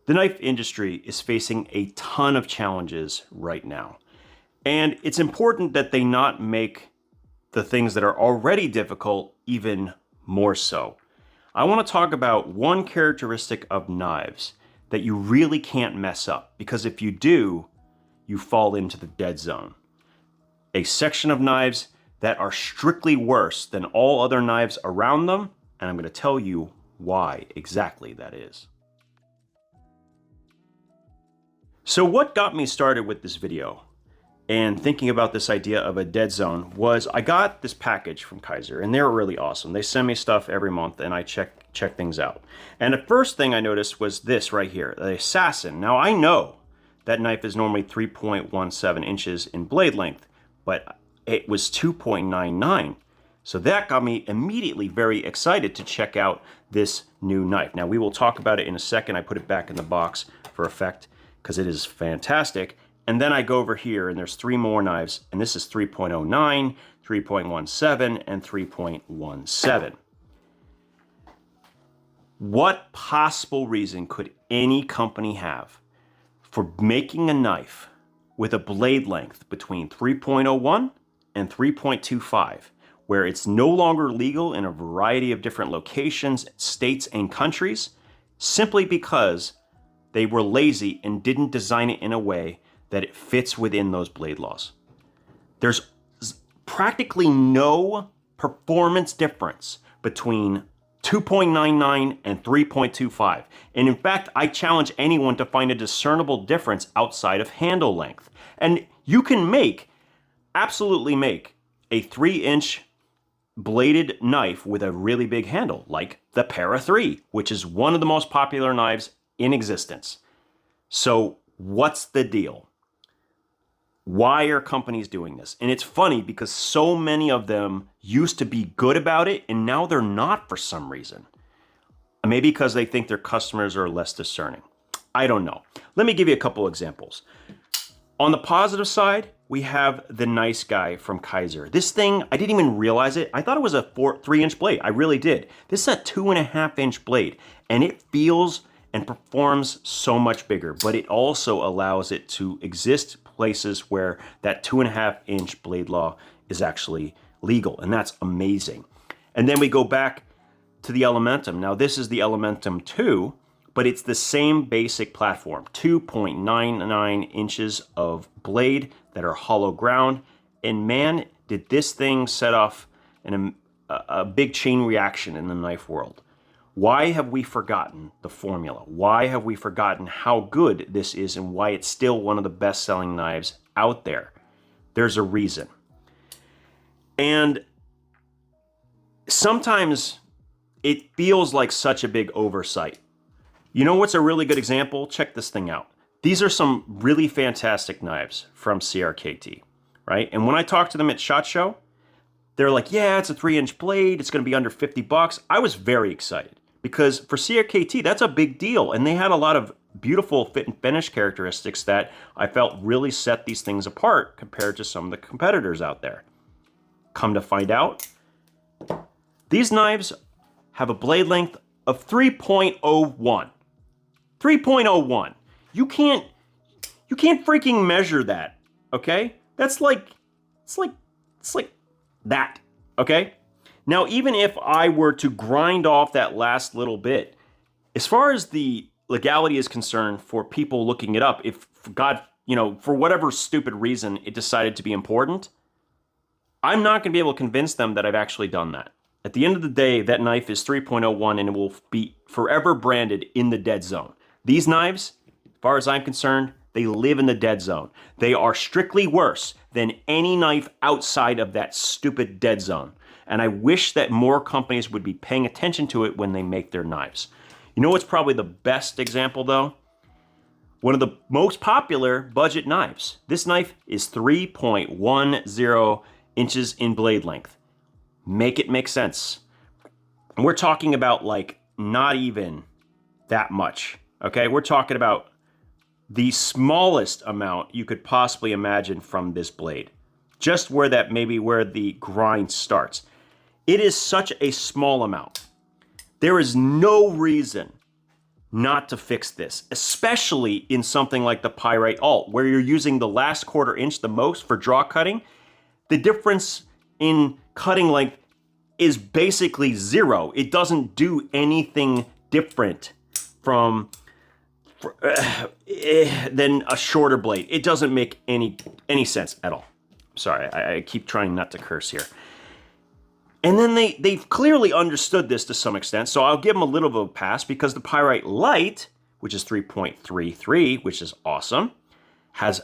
The knife industry is facing a ton of challenges right now. And it's important that they not make the things that are already difficult even more so. I want to talk about one characteristic of knives that you really can't mess up, because if you do, you fall into the dead zone. A section of knives that are strictly worse than all other knives around them, and I'm going to tell you why exactly that is. So what got me started with this video and thinking about this idea of a dead zone was I got this package from Kaiser, and they're really awesome. They send me stuff every month and I check things out. And the first thing I noticed was this right here, the Assassin. Now I know that knife is normally 3.17 inches in blade length, but it was 2.99. So that got me immediately very excited to check out this new knife. Now we will talk about it in a second. I put it back in the box for effect because it is fantastic. And then I go over here and there's 3 more knives, and this is 3.09, 3.17, and 3.17. What possible reason could any company have for making a knife with a blade length between 3.01 and 3.25, where it's no longer legal in a variety of different locations, states, and countries, simply because they were lazy and didn't design it in a way that it fits within those blade laws? There's practically no performance difference between 2.99 and 3.25. And in fact, I challenge anyone to find a discernible difference outside of handle length. And you can absolutely make a 3-inch bladed knife with a really big handle, like the Para 3, which is one of the most popular knives in existence. So what's the deal? Why are companies doing this? And it's funny because so many of them used to be good about it and now they're not for some reason. Maybe because they think their customers are less discerning. I don't know. Let me give you a couple examples. On the positive side, we have the Nice Guy from Kaiser. This thing, I didn't even realize it. I thought it was a 3-inch blade. I really did. This is a 2.5-inch blade, and it feels and performs so much bigger, but it also allows it to exist places where that 2.5-inch blade law is actually legal, and that's amazing. And then we go back to the Elementum. Now this is the Elementum 2, but it's the same basic platform, 2.99 inches of blade that are hollow ground, and man, did this thing set off a big chain reaction in the knife world. Why have we forgotten the formula? Why have we forgotten how good this is and why it's still one of the best-selling knives out there? There's a reason. And sometimes it feels like such a big oversight. You know what's a really good example? Check this thing out. These are some really fantastic knives from CRKT, right? And when I talked to them at SHOT Show, they're like, yeah, it's a 3-inch blade. It's going to be under 50 bucks. I was very excited. Because for CRKT, that's a big deal. And they had a lot of beautiful fit and finish characteristics that I felt really set these things apart compared to some of the competitors out there. Come to find out, these knives have a blade length of 3.01. 3.01. You can't freaking measure that, okay? It's like that, okay? Now, even if I were to grind off that last little bit, as far as the legality is concerned for people looking it up, if God, for whatever stupid reason it decided to be important, I'm not going to be able to convince them that I've actually done that. At the end of the day, that knife is 3.01 and it will be forever branded in the dead zone. These knives, as far as I'm concerned, they live in the dead zone. They are strictly worse than any knife outside of that stupid dead zone. And I wish that more companies would be paying attention to it when they make their knives. You know what's probably the best example though? One of the most popular budget knives. This knife is 3.10 inches in blade length. Make it make sense. We're talking about like not even that much, okay? We're talking about the smallest amount you could possibly imagine from this blade. Just where the grind starts. It is such a small amount. There is no reason not to fix this, especially in something like the Pyrite Alt, where you're using the last 1/4 inch the most for draw cutting. The difference in cutting length is basically 0. It doesn't do anything different from than a shorter blade. It doesn't make any sense at all. Sorry, I keep trying not to curse here. And then they've clearly understood this to some extent, so I'll give them a little bit of a pass because the Pyrite Lite, which is 3.33, which is awesome, has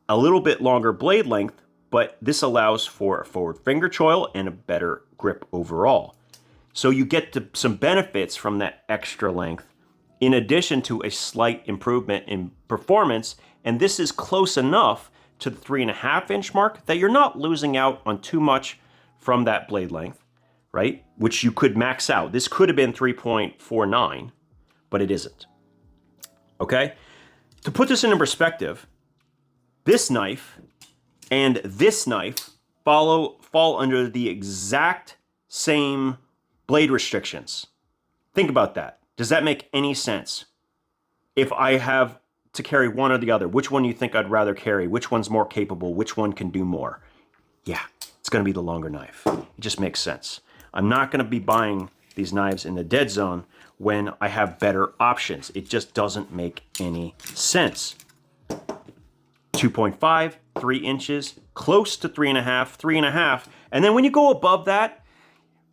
a little bit longer blade length, but this allows for a forward finger choil and a better grip overall. So you get some benefits from that extra length in addition to a slight improvement in performance, and this is close enough to the 3.5 inch mark that you're not losing out on too much from that blade length, right? Which you could max out. This could have been 3.49, but it isn't. Okay? To put this into perspective, this knife and this knife fall under the exact same blade restrictions. Think about that. Does that make any sense? If I have to carry one or the other, which one do you think I'd rather carry? Which one's more capable? Which one can do more? Yeah, it's going to be the longer knife. It just makes sense. I'm not going to be buying these knives in the dead zone when I have better options. It just doesn't make any sense. 2.5, 3 inches, close to 3.5, 3.5. And then when you go above that,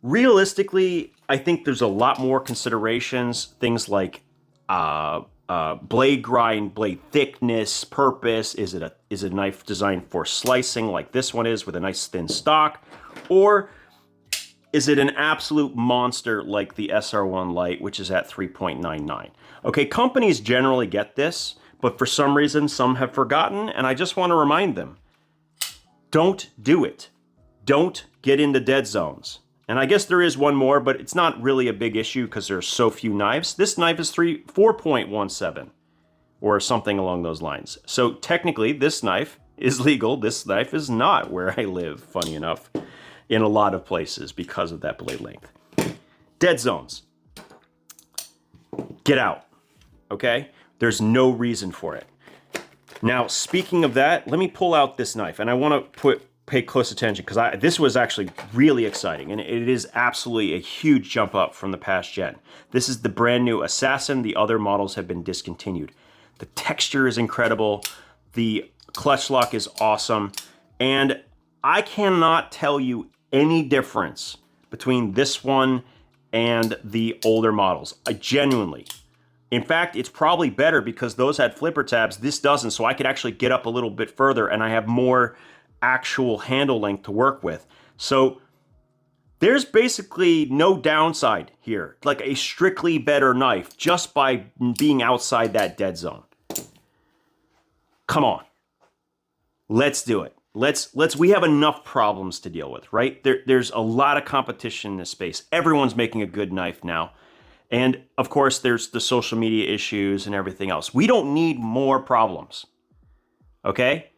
realistically, I think there's a lot more considerations. Things like blade grind, blade thickness, purpose. Is it a knife designed for slicing like this one is with a nice thin stock? Or is it an absolute monster like the SR1 Lite, which is at 3.99? Okay, companies generally get this, but for some reason, some have forgotten, and I just want to remind them, don't do it. Don't get into dead zones. And I guess there is one more, but it's not really a big issue because there are so few knives. This knife is 4.17 or something along those lines. So technically, this knife is legal. This knife is not where I live, funny enough, in a lot of places because of that blade length. Dead zones. Get out, okay? There's no reason for it. Now, speaking of that, let me pull out this knife, and I want to pay close attention because this was actually really exciting, and it is absolutely a huge jump up from the past gen. This is the brand new Assassin. The other models have been discontinued. The texture is incredible. The clutch lock is awesome, and I cannot tell you any difference between this one and the older models. I genuinely. In fact, it's probably better because those had flipper tabs. This doesn't, so I could actually get up a little bit further and I have more actual handle length to work with. So there's basically no downside here, like a strictly better knife just by being outside that dead zone. Come on, let's do it. We have enough problems to deal with, right? There's a lot of competition in this space. Everyone's making a good knife now. And of course, there's the social media issues and everything else. We don't need more problems, okay?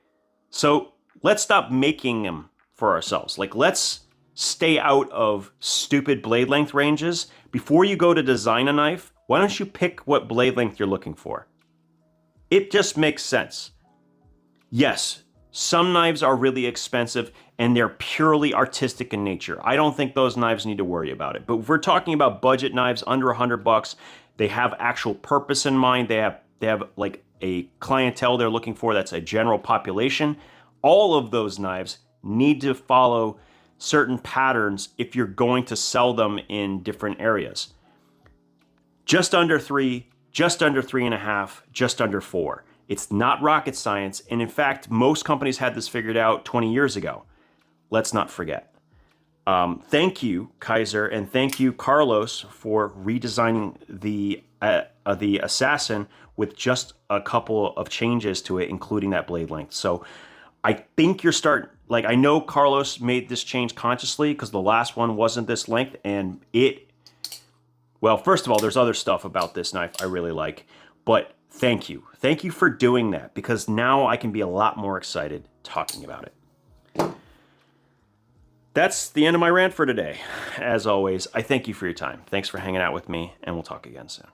So let's stop making them for ourselves. Like, let's stay out of stupid blade length ranges. Before you go to design a knife, why don't you pick what blade length you're looking for? It just makes sense. Yes, some knives are really expensive and they're purely artistic in nature. I don't think those knives need to worry about it. But if we're talking about budget knives under $100, they have actual purpose in mind. They have like a clientele they're looking for that's a general population. All of those knives need to follow certain patterns if you're going to sell them in different areas. Just under 3, just under 3.5, just under 4. It's not rocket science, and in fact, most companies had this figured out 20 years ago. Let's not forget. Thank you, Kaiser, and thank you, Carlos, for redesigning the Assassin with just a couple of changes to it, including that blade length. So I think you're starting, like, I know Carlos made this change consciously because the last one wasn't this length, and well, first of all, there's other stuff about this knife I really like, but thank you. Thank you for doing that because now I can be a lot more excited talking about it. That's the end of my rant for today. As always, I thank you for your time. Thanks for hanging out with me, and we'll talk again soon.